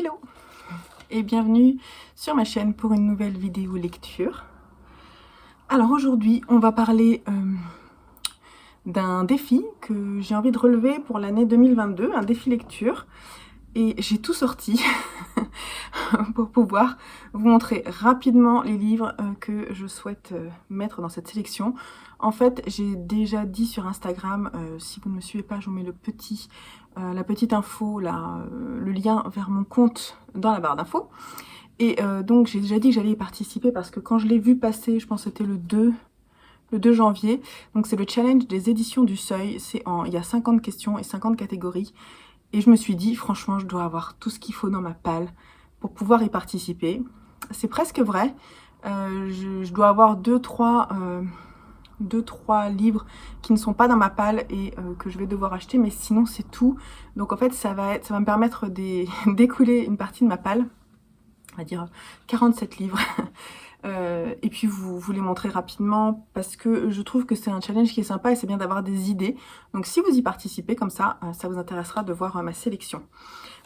Hello et bienvenue sur ma chaîne pour une nouvelle vidéo lecture. Alors aujourd'hui on va parler d'un défi que j'ai envie de relever pour l'année 2022, un défi lecture. Et j'ai tout sorti pour pouvoir vous montrer rapidement les livres que je souhaite mettre dans cette sélection. En fait, j'ai déjà dit sur Instagram, si vous ne me suivez pas, je vous mets la petite info, le lien vers mon compte dans la barre d'infos. Et donc j'ai déjà dit que j'allais y participer parce que quand je l'ai vu passer, je pense que c'était le 2 janvier. Donc c'est le challenge des éditions du Seuil. Il y a 50 questions et 50 catégories. Et je me suis dit, franchement, je dois avoir tout ce qu'il faut dans ma palle pour pouvoir y participer. C'est presque vrai. Je dois avoir deux, trois livres qui ne sont pas dans ma palle et que je vais devoir acheter, mais sinon c'est tout. Donc en fait, ça va me permettre d'écouler une partie de ma palle, on va dire 47 livres. Et puis vous les montrer rapidement parce que je trouve que c'est un challenge qui est sympa et c'est bien d'avoir des idées. Donc si vous y participez comme ça vous intéressera de voir ma sélection.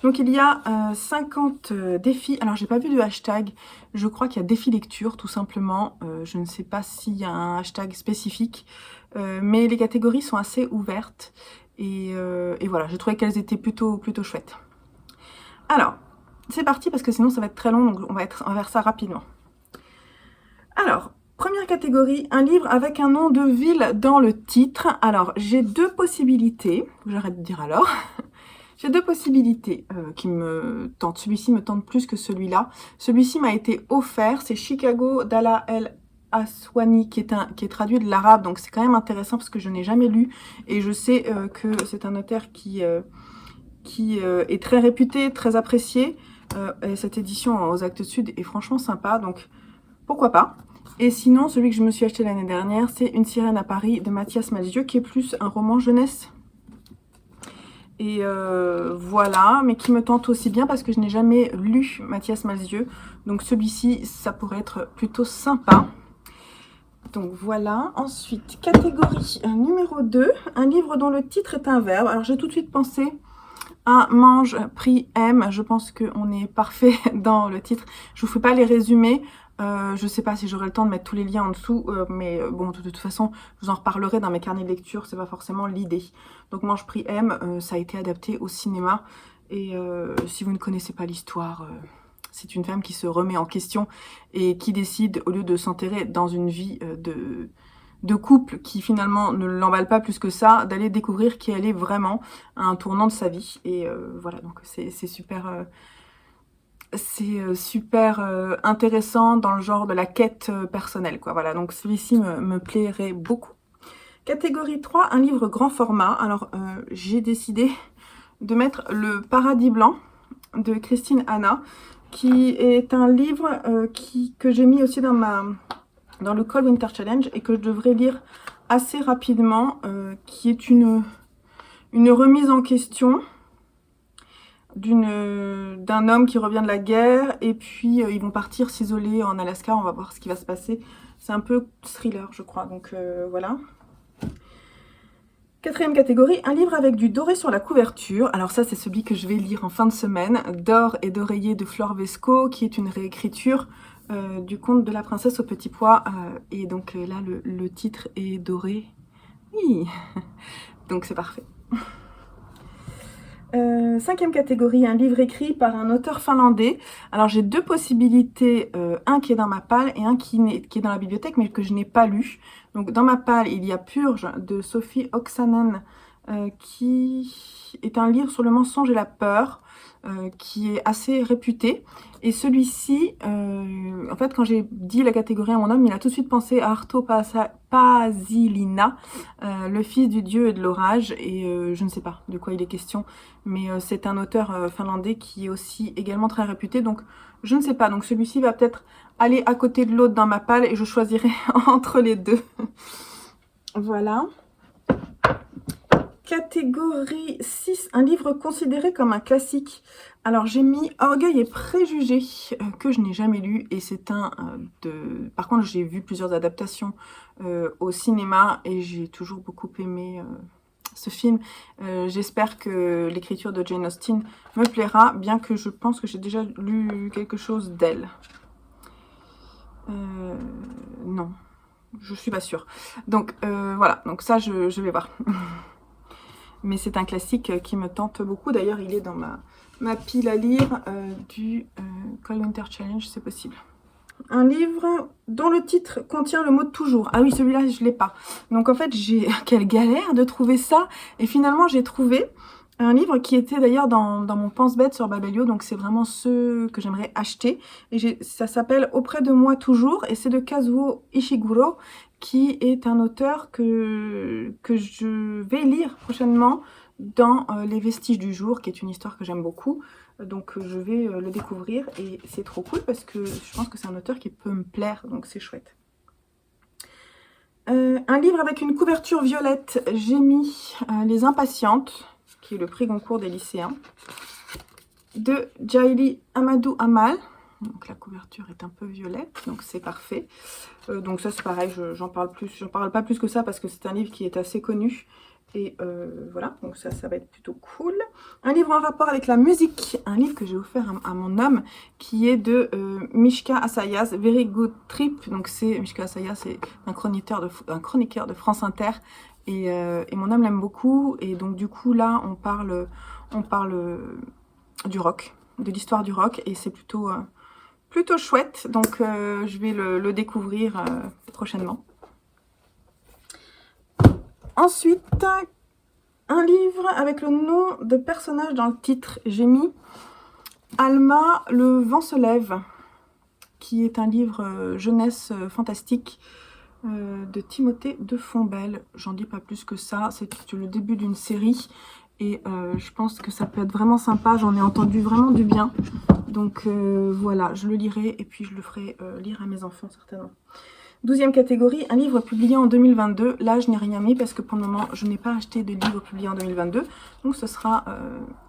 Donc il y a 50 défis. Alors j'ai pas vu de hashtag, je crois qu'il y a défi lecture tout simplement. Je ne sais pas s'il y a un hashtag spécifique, mais les catégories sont assez ouvertes et voilà, j'ai trouvé qu'elles étaient plutôt chouettes. Alors c'est parti parce que sinon ça va être très long, donc on va faire ça rapidement. Alors, première catégorie, un livre avec un nom de ville dans le titre. Alors, j'ai deux possibilités. J'arrête de dire alors. J'ai deux possibilités qui me tentent. Celui-ci me tente plus que celui-là. Celui-ci m'a été offert. C'est Chicago d'Ala El Aswani qui est traduit de l'arabe. Donc, c'est quand même intéressant parce que je n'ai jamais lu. Et je sais que c'est un auteur qui est très réputé, très apprécié. Et cette édition aux Actes Sud est franchement sympa. Donc, pourquoi pas. Et sinon, celui que je me suis acheté l'année dernière, c'est Une sirène à Paris de Mathias Malzieu, qui est plus un roman jeunesse. Et voilà, mais qui me tente aussi bien parce que je n'ai jamais lu Mathias Malzieu. Donc celui-ci, ça pourrait être plutôt sympa. Donc voilà. Ensuite, catégorie numéro 2, un livre dont le titre est un verbe. Alors j'ai tout de suite pensé à Mange, Prie, Aime. Je pense qu'on est parfait dans le titre. Je vous fais pas les résumés. Je sais pas si j'aurai le temps de mettre tous les liens en dessous, mais bon, de toute façon, je vous en reparlerai dans mes carnets de lecture, c'est pas forcément l'idée. Donc Mange, Prie, Aime, ça a été adapté au cinéma, et si vous ne connaissez pas l'histoire, c'est une femme qui se remet en question et qui décide, au lieu de s'enterrer dans une vie de couple qui finalement ne l'emballe pas plus que ça, d'aller découvrir qui elle est vraiment à un tournant de sa vie. Et voilà, donc c'est super... c'est super intéressant dans le genre de la quête personnelle, quoi. Voilà, donc celui-ci me plairait beaucoup. Catégorie 3, un livre grand format. Alors, j'ai décidé de mettre Le Paradis Blanc de Christine Hanna, qui est un livre que j'ai mis aussi dans le Cold Winter Challenge et que je devrais lire assez rapidement, qui est une remise en question d'un homme qui revient de la guerre et puis ils vont partir s'isoler en Alaska, on va voir ce qui va se passer. C'est un peu thriller je crois, donc voilà. Quatrième catégorie, un livre avec du doré sur la couverture. Alors ça c'est celui que je vais lire en fin de semaine, D'or et d'oreiller de Flore Vesco, qui est une réécriture du conte de la princesse au petit pois. Et donc là le titre est doré. Oui, donc c'est parfait. Cinquième catégorie, un livre écrit par un auteur finlandais. Alors j'ai deux possibilités, un qui est dans ma palle et un qui est dans la bibliothèque mais que je n'ai pas lu. Donc dans ma palle il y a Purge de Sophie Oksanen, qui est un livre sur le mensonge et la peur, qui est assez réputé. Et celui-ci, en fait, quand j'ai dit la catégorie à mon homme, il a tout de suite pensé à Arto Pasilina, le fils du dieu et de l'orage. Et je ne sais pas de quoi il est question, mais c'est un auteur finlandais qui est aussi également très réputé. Donc, je ne sais pas. Donc, celui-ci va peut-être aller à côté de l'autre dans ma palle et je choisirai entre les deux. Voilà. Catégorie 6, un livre considéré comme un classique. Alors j'ai mis Orgueil et Préjugés, que je n'ai jamais lu, et c'est Par contre j'ai vu plusieurs adaptations au cinéma, et j'ai toujours beaucoup aimé ce film. J'espère que l'écriture de Jane Austen me plaira, bien que je pense que j'ai déjà lu quelque chose d'elle. Non, je suis pas sûre. Donc voilà, donc ça je vais voir. Mais c'est un classique qui me tente beaucoup. D'ailleurs, il est dans ma pile à lire du Cold Winter Challenge, c'est possible. Un livre dont le titre contient le mot toujours. Ah oui, celui-là, je ne l'ai pas. Donc en fait, j'ai... Quelle galère de trouver ça. Et finalement, j'ai trouvé un livre qui était d'ailleurs dans mon pense-bête sur Babelio. Donc c'est vraiment ce que j'aimerais acheter. Et ça s'appelle Auprès de moi toujours. Et c'est de Kazuo Ishiguro, qui est un auteur que je vais lire prochainement dans Les Vestiges du jour, qui est une histoire que j'aime beaucoup. Donc je vais le découvrir et c'est trop cool parce que je pense que c'est un auteur qui peut me plaire, donc c'est chouette. Un livre avec une couverture violette, j'ai mis Les Impatientes, qui est le prix Goncourt des lycéens, de Jaili Amadou Amal. Donc la couverture est un peu violette, donc c'est parfait. Donc ça c'est pareil, j'en parle pas plus que ça parce que c'est un livre qui est assez connu. Et voilà, donc ça va être plutôt cool. Un livre en rapport avec la musique, un livre que j'ai offert à mon homme, qui est de Mishka Asayas, Very Good Trip. Donc c'est Mishka Asayas, c'est un chroniqueur de France Inter. Et mon homme l'aime beaucoup. Et donc du coup là, on parle du rock, de l'histoire du rock. Et c'est plutôt chouette. Donc je vais le découvrir prochainement. Ensuite, un livre avec le nom de personnage dans le titre. J'ai mis Alma, le vent se lève, qui est un livre jeunesse fantastique de Timothée de Fontbelle. J'en dis pas plus que ça, c'est le début d'une série et je pense que ça peut être vraiment sympa. J'en ai entendu vraiment du bien. Donc voilà, je le lirai et puis je le ferai lire à mes enfants certainement. 12e catégorie, un livre publié en 2022. Là, je n'ai rien mis parce que pour le moment, je n'ai pas acheté de livre publié en 2022. Donc, ce sera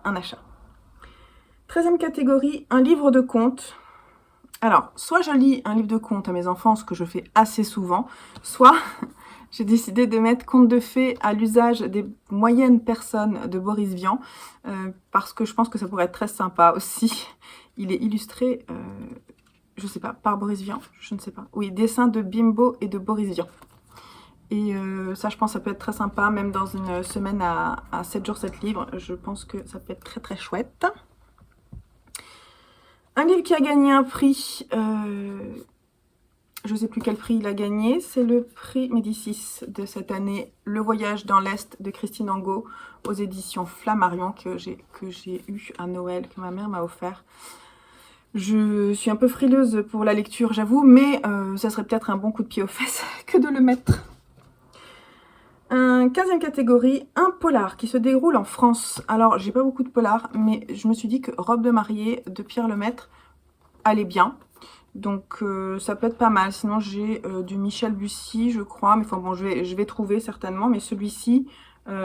un achat. 13e catégorie, un livre de contes. Alors, soit je lis un livre de contes à mes enfants, ce que je fais assez souvent, soit j'ai décidé de mettre Contes de fées à l'usage des moyennes personnes de Boris Vian, parce que je pense que ça pourrait être très sympa aussi. Il est illustré... je sais pas, par Boris Vian, je ne sais pas. Oui, dessin de Bimbo et de Boris Vian. Et ça, je pense que ça peut être très sympa, même dans une semaine à 7 jours, 7 livres. Je pense que ça peut être très très chouette. Un livre qui a gagné un prix, je ne sais plus quel prix il a gagné, c'est le prix Médicis de cette année, Le Voyage dans l'Est de Christine Angot, aux éditions Flammarion, que j'ai eu à Noël, que ma mère m'a offert. Je suis un peu frileuse pour la lecture, j'avoue, mais ça serait peut-être un bon coup de pied aux fesses que de le mettre. 15e catégorie, un polar qui se déroule en France. Alors, j'ai pas beaucoup de polars, mais je me suis dit que Robe de mariée de Pierre Lemaitre allait bien. Donc, ça peut être pas mal. Sinon, j'ai du Michel Bussy, je crois. Mais enfin bon, je vais trouver certainement. Mais celui-ci,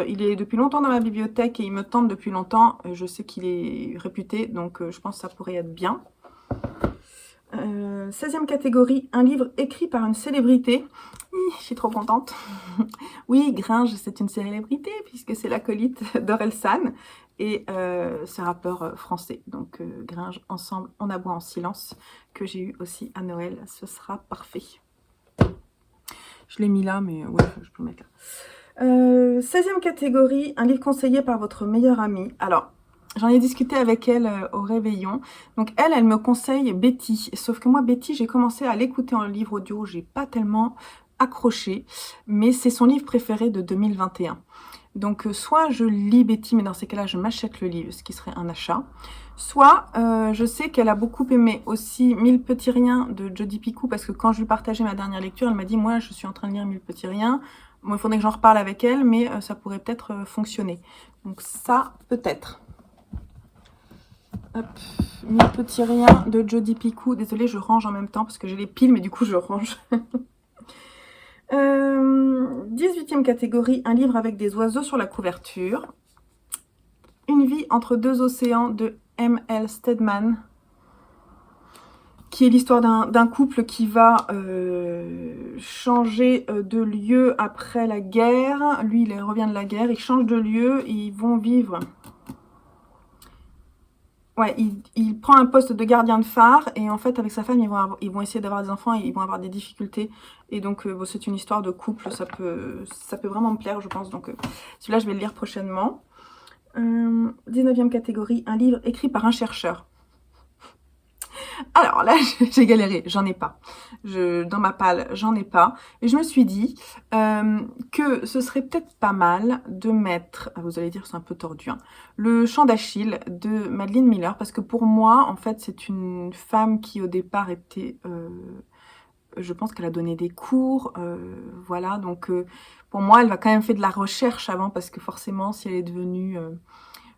il est depuis longtemps dans ma bibliothèque et il me tente depuis longtemps. Je sais qu'il est réputé, donc je pense que ça pourrait être bien. 16e catégorie, un livre écrit par une célébrité. Je suis trop contente. Oui, Gringe, c'est une célébrité puisque c'est l'acolyte d'Orelsan et ce rappeur français. Donc Gringe, ensemble, on aboie en silence, que j'ai eu aussi à Noël. Ce sera parfait. Je l'ai mis là, mais ouais, je peux le mettre là. 16e catégorie, un livre conseillé par votre meilleure amie. Alors, j'en ai discuté avec elle au réveillon. Donc elle me conseille Betty. Sauf que moi, Betty, j'ai commencé à l'écouter en livre audio. J'ai pas tellement accroché. Mais c'est son livre préféré de 2021. Donc soit je lis Betty, mais dans ces cas-là, je m'achète le livre, ce qui serait un achat. Soit je sais qu'elle a beaucoup aimé aussi 1000 petits riens de Jodi Picoult. Parce que quand je lui partageais ma dernière lecture, elle m'a dit, moi, je suis en train de lire 1000 petits riens. Bon, il faudrait que j'en reparle avec elle, mais ça pourrait peut-être fonctionner. Donc ça, peut-être. Hop, 1000 petits riens de Jodi Picoult. Désolée, je range en même temps parce que j'ai les piles, mais du coup, je range. 18e catégorie, un livre avec des oiseaux sur la couverture. Une vie entre deux océans de M.L. Stedman. qui est l'histoire d'un couple qui va changer de lieu après la guerre. Lui, il revient de la guerre, il change de lieu, et ils vont vivre... Ouais, il prend un poste de gardien de phare, et en fait, avec sa femme, ils vont essayer d'avoir des enfants, et ils vont avoir des difficultés. Et donc, bon, c'est une histoire de couple, ça peut vraiment me plaire, je pense. Donc, celui-là, je vais le lire prochainement. 19e catégorie, un livre écrit par un chercheur. Alors là, j'ai galéré, j'en ai pas. Dans ma palle, j'en ai pas. Et je me suis dit que ce serait peut-être pas mal de mettre, vous allez dire c'est un peu tordu, hein, le Chant d'Achille de Madeline Miller, parce que pour moi, en fait, c'est une femme qui au départ était... je pense qu'elle a donné des cours, voilà, donc pour moi, elle va quand même faire de la recherche avant, parce que forcément, si elle est devenue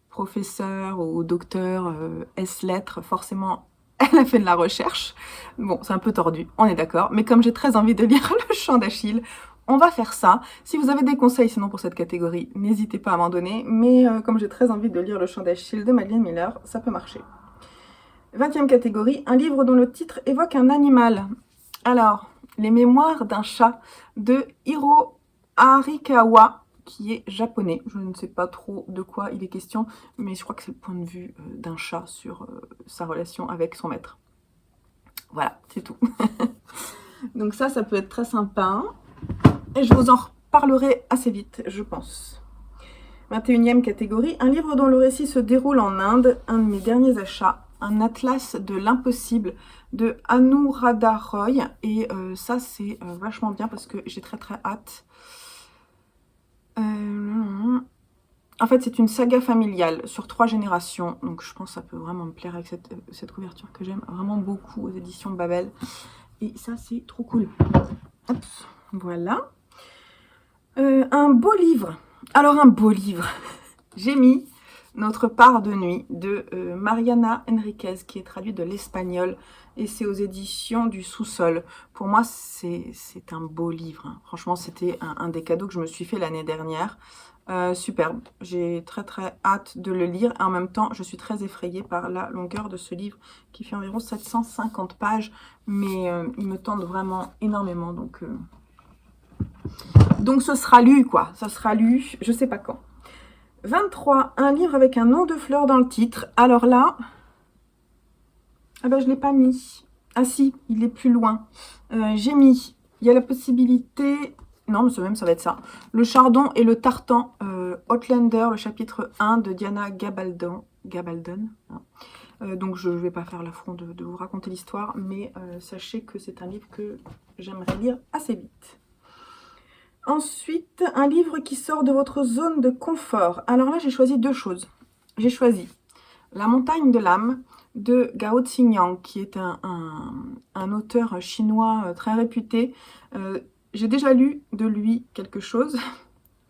professeure ou docteur S-lettres, forcément, elle a fait de la recherche. Bon, c'est un peu tordu, on est d'accord, mais comme j'ai très envie de lire le Chant d'Achille, on va faire ça. Si vous avez des conseils sinon pour cette catégorie, n'hésitez pas à m'en donner, mais comme j'ai très envie de lire le Chant d'Achille de Madeline Miller, ça peut marcher. 20e catégorie, un livre dont le titre évoque un animal. Alors, Les mémoires d'un chat de Hiro Arikawa, qui est japonais. Je ne sais pas trop de quoi il est question, mais je crois que c'est le point de vue d'un chat sur sa relation avec son maître. Voilà, c'est tout. Donc ça peut être très sympa. Et je vous en reparlerai assez vite, je pense. 21e catégorie, un livre dont le récit se déroule en Inde, un de mes derniers achats, un atlas de l'impossible de Anuradha Roy. Et ça, c'est vachement bien parce que j'ai très hâte. En fait, c'est une saga familiale sur 3 générations. Donc, je pense que ça peut vraiment me plaire avec cette couverture que j'aime vraiment beaucoup aux éditions Babel. Et ça, c'est trop cool. Hop, voilà. Un beau livre. Alors, un beau livre. J'ai mis Notre part de nuit de Mariana Enriquez, qui est traduit de l'espagnol. Et c'est aux éditions du Sous-sol. Pour moi, c'est un beau livre. Hein. Franchement, c'était un des cadeaux que je me suis fait l'année dernière. Superbe. J'ai très hâte de le lire. Et en même temps, je suis très effrayée par la longueur de ce livre, qui fait environ 750 pages. Mais il me tente vraiment énormément. Donc ce sera lu, quoi. Ça sera lu, je sais pas quand. 23, un livre avec un nom de fleur dans le titre. Alors là, ah ben je ne l'ai pas mis. Ah si, il est plus loin. J'ai mis, il y a la possibilité... Non, mais même ça va être ça. Le chardon et le tartan, Outlander, le chapitre 1 de Diana Gabaldon. Donc je ne vais pas faire l'affront de vous raconter l'histoire, mais sachez que c'est un livre que j'aimerais lire assez vite. Ensuite, un livre qui sort de votre zone de confort. Alors là, j'ai choisi 2 choses. J'ai choisi La montagne de l'âme de Gao Xingyang, qui est un auteur chinois très réputé. J'ai déjà lu de lui quelque chose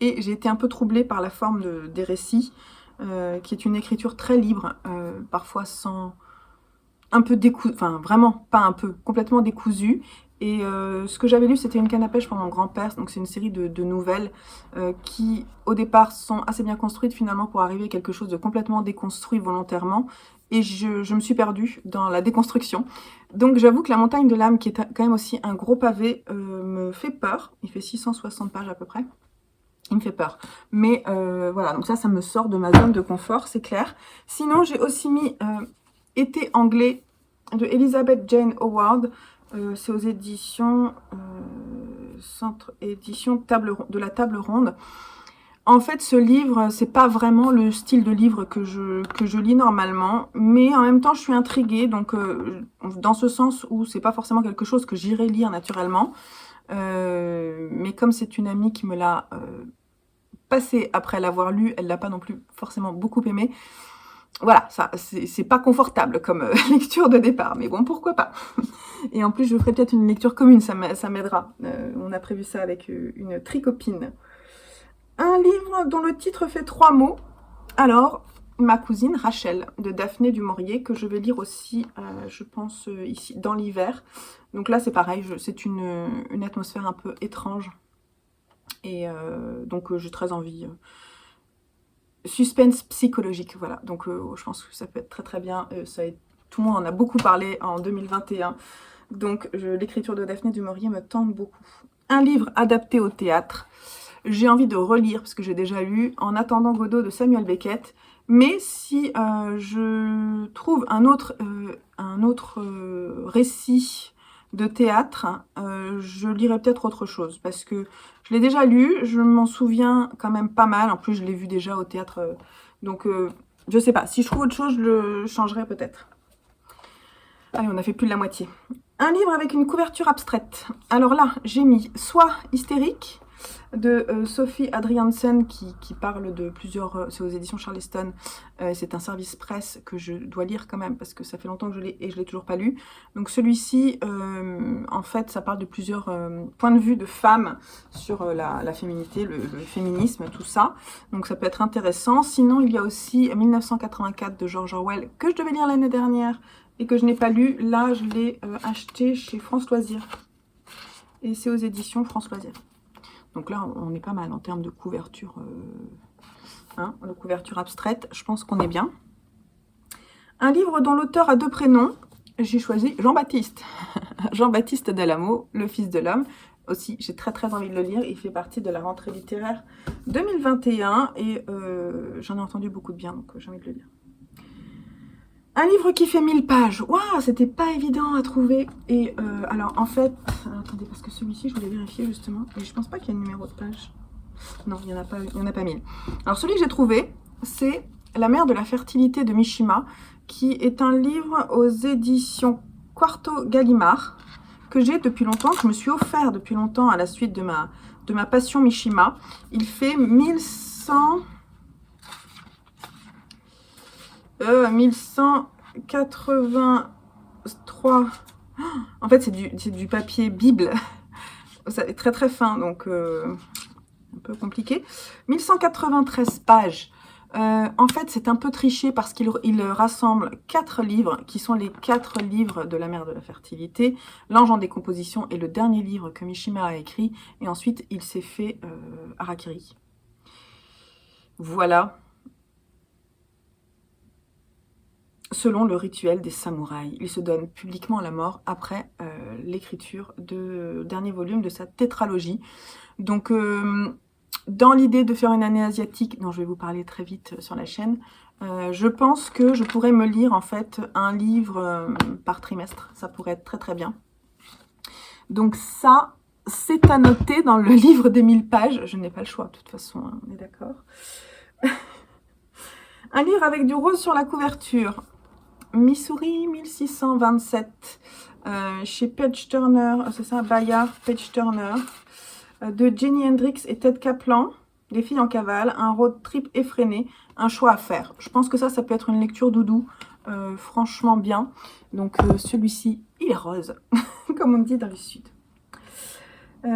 et j'ai été un peu troublée par la forme des récits, qui est une écriture très libre, parfois sans... un peu décousu, enfin vraiment pas un peu, complètement décousu. Et ce que j'avais lu, c'était Une canne à pêche pour mon grand-père. Donc c'est une série de nouvelles qui, au départ, sont assez bien construites finalement pour arriver à quelque chose de complètement déconstruit volontairement. Et je me suis perdue dans la déconstruction. Donc j'avoue que La montagne de l'âme, qui est quand même aussi un gros pavé, me fait peur. Il fait 660 pages à peu près. Il me fait peur. Mais voilà, donc ça me sort de ma zone de confort, c'est clair. Sinon, j'ai aussi mis Été anglais de Elizabeth Jane Howard. C'est aux éditions Centre Édition de la Table Ronde. En fait, ce livre, c'est pas vraiment le style de livre que je lis normalement, mais en même temps, je suis intriguée, donc dans ce sens où c'est pas forcément quelque chose que j'irai lire naturellement, mais comme c'est une amie qui me l'a passé après l'avoir lu, elle l'a pas non plus forcément beaucoup aimé. Voilà, ça, c'est pas confortable comme lecture de départ, mais bon, pourquoi pas. Et en plus, je ferai peut-être une lecture commune, ça m'aidera. On a prévu ça avec une tricopine. Un livre dont le titre fait 3 mots. Alors, Ma cousine Rachel, de Daphné du Maurier, que je vais lire aussi, je pense, ici, dans l'hiver. Donc là, c'est pareil, c'est une atmosphère un peu étrange. Et donc, j'ai très envie... suspense psychologique, voilà. Donc, je pense que ça peut être très bien. Ça est tout le monde en a beaucoup parlé en 2021. Donc l'écriture de Daphné du Maurier me tente beaucoup. Un livre adapté au théâtre. J'ai envie de relire, parce que j'ai déjà lu En attendant Godot de Samuel Beckett. Mais si je trouve un autre récit de théâtre, je lirai peut-être autre chose. Parce que je l'ai déjà lu, je m'en souviens quand même pas mal. En plus, je l'ai vu déjà au théâtre. Donc, je sais pas. Si je trouve autre chose, je le changerai peut-être. Allez, on a fait plus de la moitié. Un livre avec une couverture abstraite. Alors là, j'ai mis soit Hystérique de Sophie Adriansen qui parle de plusieurs... c'est aux éditions Charleston. C'est un service presse que je dois lire quand même parce que ça fait longtemps que je l'ai et je l'ai toujours pas lu. Donc celui-ci, en fait, ça parle de plusieurs points de vue de femmes sur la féminité, le féminisme, tout ça. Donc ça peut être intéressant. Sinon, il y a aussi 1984 de George Orwell que je devais lire l'année dernière et que je n'ai pas lu. Là, je l'ai acheté chez France Loisirs. Et c'est aux éditions France Loisirs. Donc là, on est pas mal en termes de couverture, de couverture abstraite. Je pense qu'on est bien. Un livre dont l'auteur a deux prénoms. J'ai choisi Jean-Baptiste. Jean-Baptiste Dellamo, Le Fils de l'Homme. Aussi, j'ai très envie de le lire. Il fait partie de la rentrée littéraire 2021. Et j'en ai entendu beaucoup de bien, donc j'ai envie de le lire. Un livre qui fait 1000 pages. Waouh, c'était pas évident à trouver. Et alors, en fait... attendez, parce que celui-ci, je voulais vérifier justement. Et je pense pas qu'il y ait un numéro de page. Non, il n'y en a pas 1000. Alors, celui que j'ai trouvé, c'est La mère de la fertilité de Mishima, qui est un livre aux éditions Quarto Gallimard, que j'ai depuis longtemps, que je me suis offert depuis longtemps à la suite de ma passion Mishima. Il fait 1183. En fait, c'est du papier Bible. C'est très fin, donc un peu compliqué. 1193 pages. En fait, c'est un peu triché parce qu'il rassemble 4 livres, qui sont les 4 livres de la mère de la fertilité. L'ange en décomposition est le dernier livre que Mishima a écrit. Et ensuite, il s'est fait Harakiri. Voilà. Selon le rituel des samouraïs, il se donne publiquement la mort après l'écriture du dernier volume de sa tétralogie. Donc, dans l'idée de faire une année asiatique, dont je vais vous parler très vite sur la chaîne, je pense que je pourrais me lire en fait un livre par trimestre. Ça pourrait être très bien. Donc ça, c'est à noter dans le livre des 1000 pages. Je n'ai pas le choix, de toute façon, hein, on est d'accord. Un livre avec du rose sur la couverture. Missouri 1627, chez Page Turner, c'est ça, Bayard, Page Turner, de Jenny Hendrix et Ted Kaplan, Les filles en cavale, un road trip effréné, un choix à faire. Je pense que ça peut être une lecture doudou, franchement bien. Donc celui-ci, il est rose, comme on dit dans le sud. Je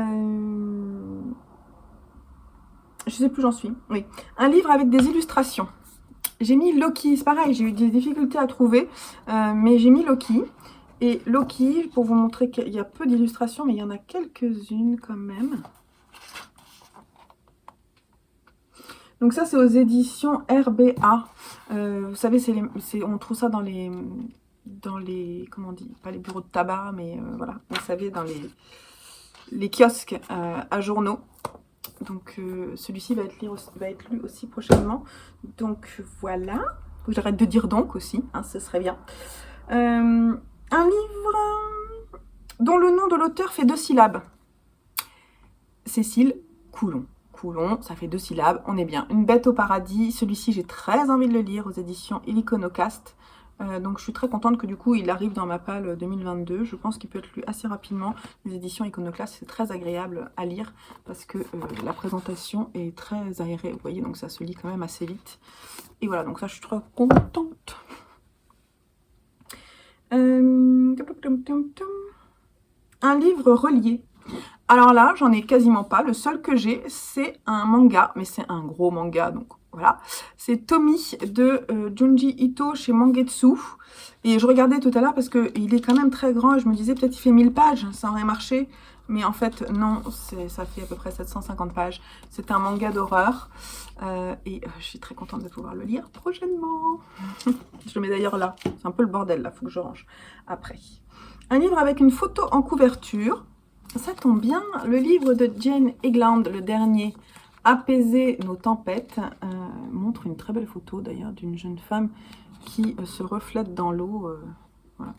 sais plus où j'en suis. Oui, un livre avec des illustrations. J'ai mis Loki, c'est pareil, j'ai eu des difficultés à trouver, mais j'ai mis Loki. Et Loki, pour vous montrer qu'il y a peu d'illustrations, mais il y en a quelques-unes quand même. Donc ça, c'est aux éditions RBA. Vous savez, on trouve ça dans les, comment on dit, pas les bureaux de tabac, mais voilà, vous savez, dans les kiosques à journaux. Donc celui-ci va être lu aussi prochainement. Donc voilà. Faut que j'arrête de dire donc aussi, hein, ce serait bien. Un livre dont le nom de l'auteur fait 2 syllabes. Cécile Coulon. Coulon, ça fait 2 syllabes, on est bien. Une bête au paradis. Celui-ci, j'ai très envie de le lire aux éditions Illiconocast. Donc je suis très contente que du coup il arrive dans ma palle 2022. Je pense qu'il peut être lu assez rapidement. Les éditions Iconoclast, c'est très agréable à lire parce que la présentation est très aérée, vous voyez, donc ça se lit quand même assez vite. Et voilà, donc ça je suis trop contente. Un livre relié. Alors là, j'en ai quasiment pas. Le seul que j'ai, c'est un manga, mais c'est un gros manga, donc voilà. C'est Tommy de Junji Ito chez Mangetsu. Et je regardais tout à l'heure parce qu'il est quand même très grand et je me disais peut-être il fait 1000 pages, ça aurait marché. Mais en fait, non, ça fait à peu près 750 pages. C'est un manga d'horreur. Et je suis très contente de pouvoir le lire prochainement. Je le mets d'ailleurs là. C'est un peu le bordel, là. Il faut que je range après. Un livre avec une photo en couverture. Ça tombe bien. Le livre de Jane Egland, le dernier, Apaiser nos tempêtes, montre une très belle photo d'ailleurs d'une jeune femme qui se reflète dans l'eau. Voilà.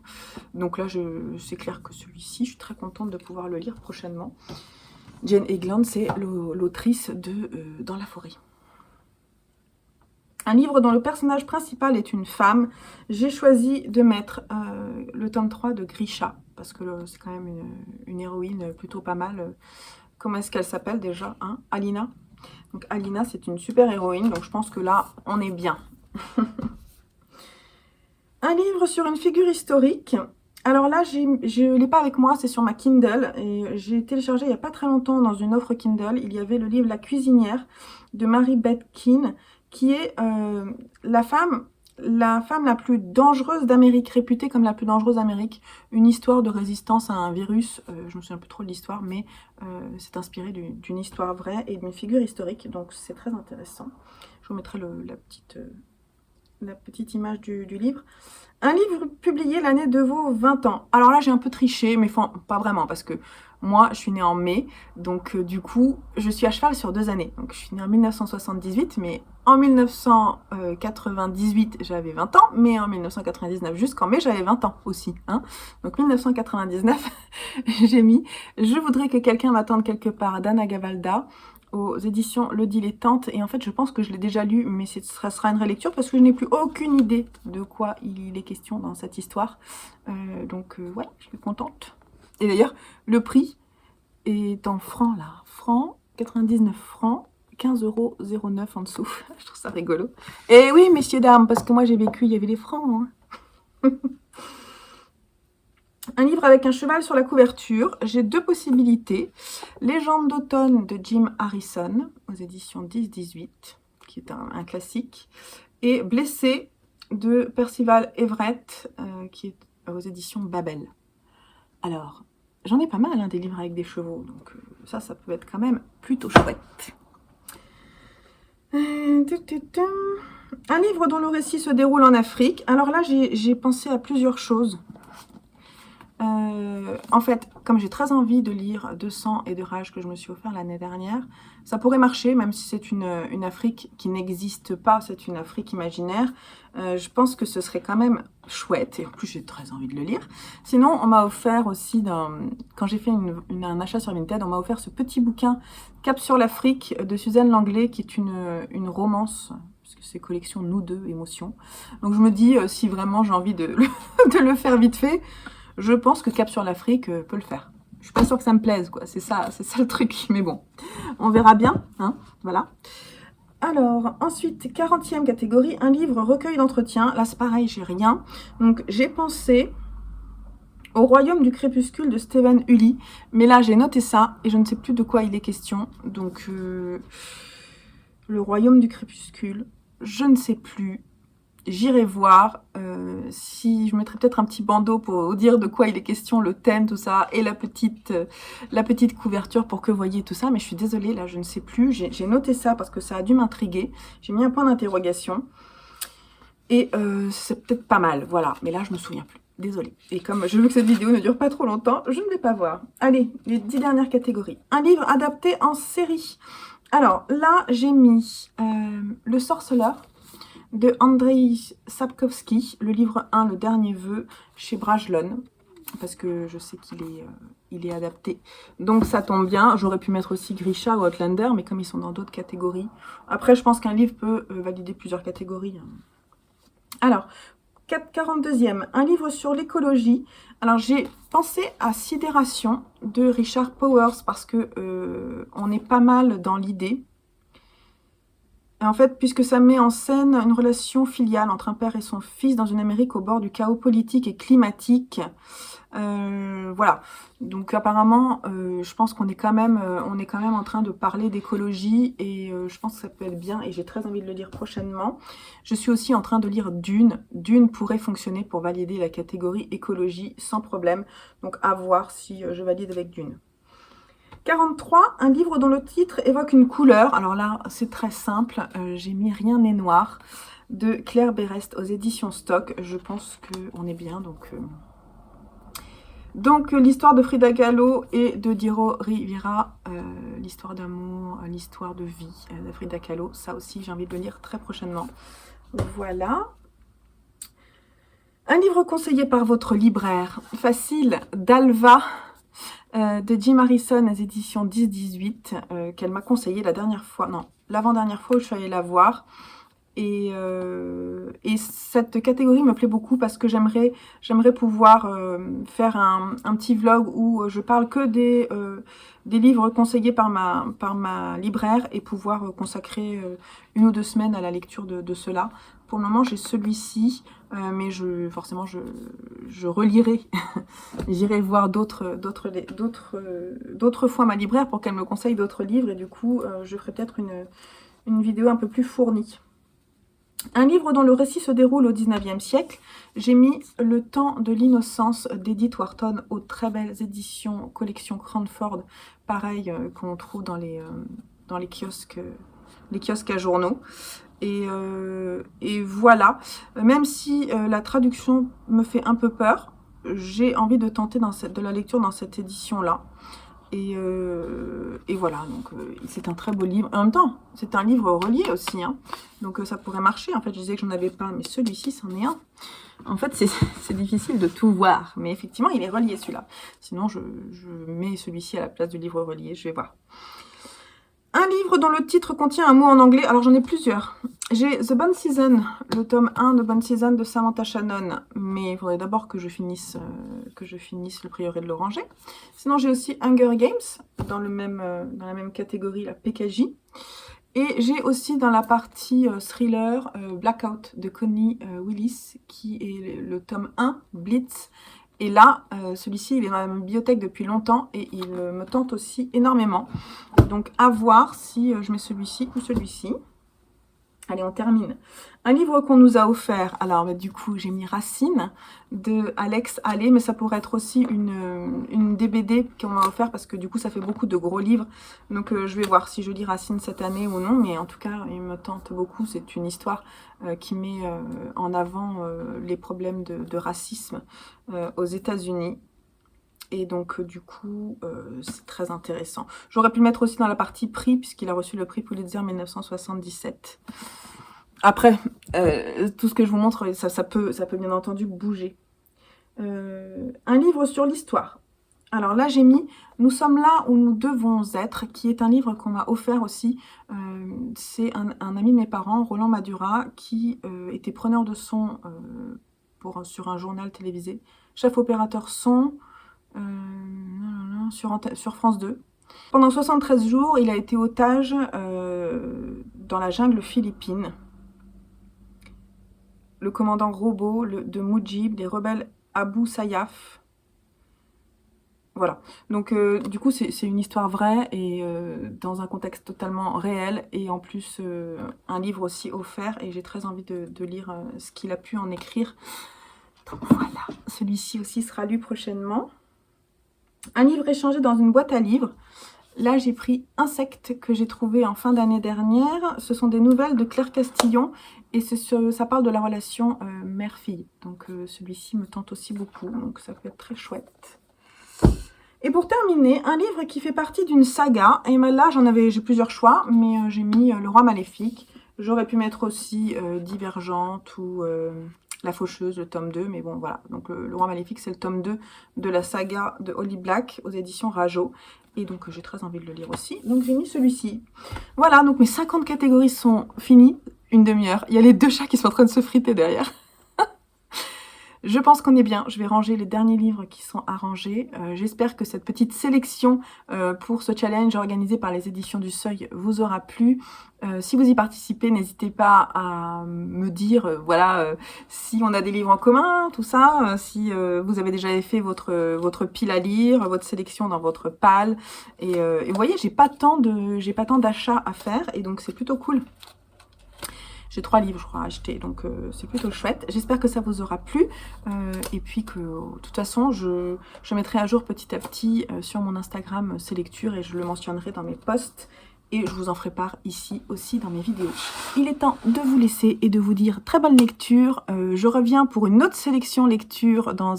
Donc là, c'est clair que celui-ci, je suis très contente de pouvoir le lire prochainement. Jane Egland, c'est l'autrice de Dans la forêt. Un livre dont le personnage principal est une femme. J'ai choisi de mettre le tome 3 de Grisha, parce que c'est quand même une héroïne plutôt pas mal. Comment est-ce qu'elle s'appelle déjà, hein? Alina. Donc Alina, c'est une super héroïne, donc je pense que là, on est bien. Un livre sur une figure historique. Alors là, je ne l'ai pas avec moi, c'est sur ma Kindle. Et j'ai téléchargé il n'y a pas très longtemps dans une offre Kindle. Il y avait le livre La cuisinière de Mary Beth Keane, qui est la femme la plus dangereuse d'Amérique, réputée comme la plus dangereuse d'Amérique. Une histoire de résistance à un virus. Je me souviens plus trop de l'histoire, mais c'est inspiré d'une histoire vraie et d'une figure historique. Donc c'est très intéressant. Je vous mettrai la petite image du livre. Un livre publié l'année de vos 20 ans. Alors là, j'ai un peu triché, mais enfin, pas vraiment, parce que moi, je suis née en mai, donc du coup, je suis à cheval sur 2 années. Donc, je suis née en 1978, mais en 1998, j'avais 20 ans, mais en 1999 jusqu'en mai, j'avais 20 ans aussi. Hein. Donc, 1999, j'ai mis « Je voudrais que quelqu'un m'attende quelque part » d'Anna Gavalda, aux éditions Le Dilettante, et en fait je pense que je l'ai déjà lu, mais ça sera une relecture parce que je n'ai plus aucune idée de quoi il est question dans cette histoire, donc voilà, je suis contente. Et d'ailleurs le prix est en francs là, francs, 99 francs, 15,09 € en dessous. Je trouve ça rigolo. Et oui messieurs dames, parce que moi j'ai vécu, il y avait les francs, hein. Un livre avec un cheval sur la couverture. J'ai 2 possibilités. Légende d'automne de Jim Harrison, aux éditions 10-18, qui est un classique. Et Blessé de Percival Everett, qui est aux éditions Babel. Alors, j'en ai pas mal, hein, des livres avec des chevaux. Donc ça peut être quand même plutôt chouette. Un livre dont le récit se déroule en Afrique. Alors là, j'ai pensé à plusieurs choses. En fait, comme j'ai très envie de lire De sang et de rage que je me suis offert l'année dernière, ça pourrait marcher, même si c'est une Afrique qui n'existe pas, c'est une Afrique imaginaire. Je pense que ce serait quand même chouette, et en plus j'ai très envie de le lire. Sinon, on m'a offert aussi, quand j'ai fait un achat sur Vinted, on m'a offert ce petit bouquin Cap sur l'Afrique de Suzanne Langlais, qui est une romance, puisque c'est collection Nous deux, émotions. Donc je me dis, si vraiment j'ai envie de le faire vite fait, je pense que Cap sur l'Afrique peut le faire. Je suis pas sûre que ça me plaise, quoi. C'est ça le truc. Mais bon, on verra bien, hein. Voilà. Alors, ensuite, 40e catégorie, un livre recueil d'entretien. Là, c'est pareil, j'ai rien. Donc, j'ai pensé au Royaume du crépuscule de Stephen Uly. Mais là, j'ai noté ça et je ne sais plus de quoi il est question. Donc, le Royaume du crépuscule, je ne sais plus. J'irai voir, si je mettrai peut-être un petit bandeau pour dire de quoi il est question, le thème, tout ça, et la petite couverture pour que vous voyez tout ça. Mais je suis désolée, là, je ne sais plus. J'ai noté ça parce que ça a dû m'intriguer. J'ai mis un point d'interrogation. Et c'est peut-être pas mal, voilà. Mais là, je me souviens plus. Désolée. Et comme je veux que cette vidéo ne dure pas trop longtemps, je ne vais pas voir. Allez, les 10 dernières catégories. Un livre adapté en série. Alors, là, j'ai mis Le Sorceleur de Andrei Sapkowski, le livre 1, le dernier vœu, chez Brajlon, parce que je sais qu'il est adapté. Donc ça tombe bien, j'aurais pu mettre aussi Grisha ou Outlander, mais comme ils sont dans d'autres catégories. Après, je pense qu'un livre peut valider plusieurs catégories. Alors, 42e, un livre sur l'écologie. Alors, j'ai pensé à Sidération de Richard Powers, parce que on est pas mal dans l'idée. Et en fait, puisque ça met en scène une relation filiale entre un père et son fils dans une Amérique au bord du chaos politique et climatique. Voilà. Donc apparemment, je pense qu'on est quand même en train de parler d'écologie et je pense que ça peut être bien et j'ai très envie de le lire prochainement. Je suis aussi en train de lire Dune. Dune pourrait fonctionner pour valider la catégorie écologie sans problème. Donc à voir si je valide avec Dune. 43, un livre dont le titre évoque une couleur. Alors là, c'est très simple. J'ai mis Rien n'est noir de Claire Berest aux éditions Stock. Je pense qu'on est bien. Donc l'histoire de Frida Kahlo et de Diro Rivera. L'histoire d'amour, l'histoire de vie de Frida Kahlo. Ça aussi, j'ai envie de le lire très prochainement. Voilà. Un livre conseillé par votre libraire. Facile, d'Alva. De Jim Harrison, les éditions 10-18, qu'elle m'a conseillé la dernière fois, non, l'avant-dernière fois où je suis allée la voir. Et cette catégorie me plaît beaucoup parce que j'aimerais pouvoir faire un petit vlog où je parle que des livres conseillés par ma libraire et pouvoir consacrer 1 ou 2 semaines à la lecture de cela. Pour le moment, j'ai celui-ci, mais forcément, je relirai. J'irai voir d'autres fois ma libraire pour qu'elle me conseille d'autres livres. Et du coup, je ferai peut-être une vidéo un peu plus fournie. Un livre dont le récit se déroule au 19e siècle. J'ai mis Le temps de l'innocence d'Edith Wharton aux très belles éditions collection Cranford. Pareil, qu'on trouve dans les kiosques à journaux. Et voilà, même si la traduction me fait un peu peur, j'ai envie de tenter de la lecture dans cette édition-là. Et voilà, donc c'est un très beau livre. En même temps, c'est un livre relié aussi, hein. Donc ça pourrait marcher. En fait, je disais que j'en avais pas, mais celui-ci, c'en est un. En fait, c'est difficile de tout voir, mais effectivement, il est relié celui-là. Sinon, je mets celui-ci à la place du livre relié, je vais voir. Un livre dont le titre contient un mot en anglais. Alors, j'en ai plusieurs. J'ai The Bone Season, le tome 1 de Bone Season de Samantha Shannon. Mais il faudrait d'abord que je finisse Le Prieuré de l'Oranger. Sinon, j'ai aussi Hunger Games, dans la même catégorie, la PKJ. Et j'ai aussi dans la partie thriller Blackout de Connie Willis, qui est le tome 1, Blitz. Et là, celui-ci, il est dans la bibliothèque depuis longtemps et il me tente aussi énormément. Donc, à voir si je mets celui-ci ou celui-ci. Allez, on termine. Un livre qu'on nous a offert. Alors, du coup, j'ai mis Racine de Alex Allais, mais ça pourrait être aussi une DBD qu'on m'a offert parce que du coup, ça fait beaucoup de gros livres. Donc, je vais voir si je lis Racine cette année ou non. Mais en tout cas, il me tente beaucoup. C'est une histoire qui met en avant les problèmes de racisme aux États-Unis. Et donc, du coup, c'est très intéressant. J'aurais pu le mettre aussi dans la partie prix, puisqu'il a reçu le prix Pulitzer 1977. Après, tout ce que je vous montre, ça peut bien entendu bouger. Un livre sur l'histoire. Alors là, j'ai mis « Nous sommes là où nous devons être », qui est un livre qu'on m'a offert aussi. C'est un ami de mes parents, Roland Madura, qui était preneur de son sur un journal télévisé. Chef opérateur son... sur France 2. Pendant 73 jours, il a été otage dans la jungle philippine. Le commandant Robot de Mujib, les rebelles Abu Sayyaf. Voilà. Donc, du coup, c'est une histoire vraie et dans un contexte totalement réel. Et en plus, un livre aussi offert. Et j'ai très envie de lire ce qu'il a pu en écrire. Donc voilà. Celui-ci aussi sera lu prochainement. Un livre échangé dans une boîte à livres. Là, j'ai pris Insectes que j'ai trouvé en fin d'année dernière. Ce sont des nouvelles de Claire Castillon et ça parle de la relation mère-fille. Donc, celui-ci me tente aussi beaucoup. Donc, ça peut être très chouette. Et pour terminer, un livre qui fait partie d'une saga. Et là, j'ai plusieurs choix, mais j'ai mis Le Roi Maléfique. J'aurais pu mettre aussi Divergente ou... La Faucheuse, le tome 2, mais bon, voilà. Donc, le Roi Maléfique, c'est le tome 2 de la saga de Holly Black aux éditions Rajo. Et donc, j'ai très envie de le lire aussi. Donc, j'ai mis celui-ci. Voilà, donc mes 50 catégories sont finies. Une demi-heure. Il y a les 2 chats qui sont en train de se friter derrière. Je pense qu'on est bien. Je vais ranger les derniers livres qui sont à ranger. J'espère que cette petite sélection pour ce challenge organisé par les éditions du Seuil vous aura plu. Si vous y participez, n'hésitez pas à me dire voilà, si on a des livres en commun, tout ça, si vous avez déjà fait votre pile à lire, votre sélection dans votre palle. Et vous voyez, j'ai pas tant d'achats à faire et donc c'est plutôt cool. J'ai 3 livres, je crois, à acheter, donc c'est plutôt chouette. J'espère que ça vous aura plu. Et puis que, de toute façon, je mettrai à jour petit à petit sur mon Instagram ces lectures et je le mentionnerai dans mes posts. Et je vous en ferai part ici aussi dans mes vidéos. Il est temps de vous laisser et de vous dire très bonne lecture. Je reviens pour une autre sélection lecture dans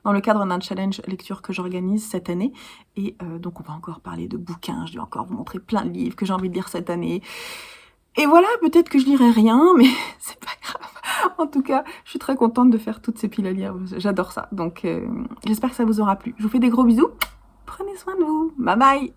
le cadre d'un challenge lecture que j'organise cette année. Et donc on va encore parler de bouquins, je vais encore vous montrer plein de livres que j'ai envie de lire cette année. Et voilà, peut-être que je lirai rien, mais c'est pas grave. En tout cas, je suis très contente de faire toutes ces piles à lire. J'adore ça. Donc j'espère que ça vous aura plu. Je vous fais des gros bisous. Prenez soin de vous. Bye bye.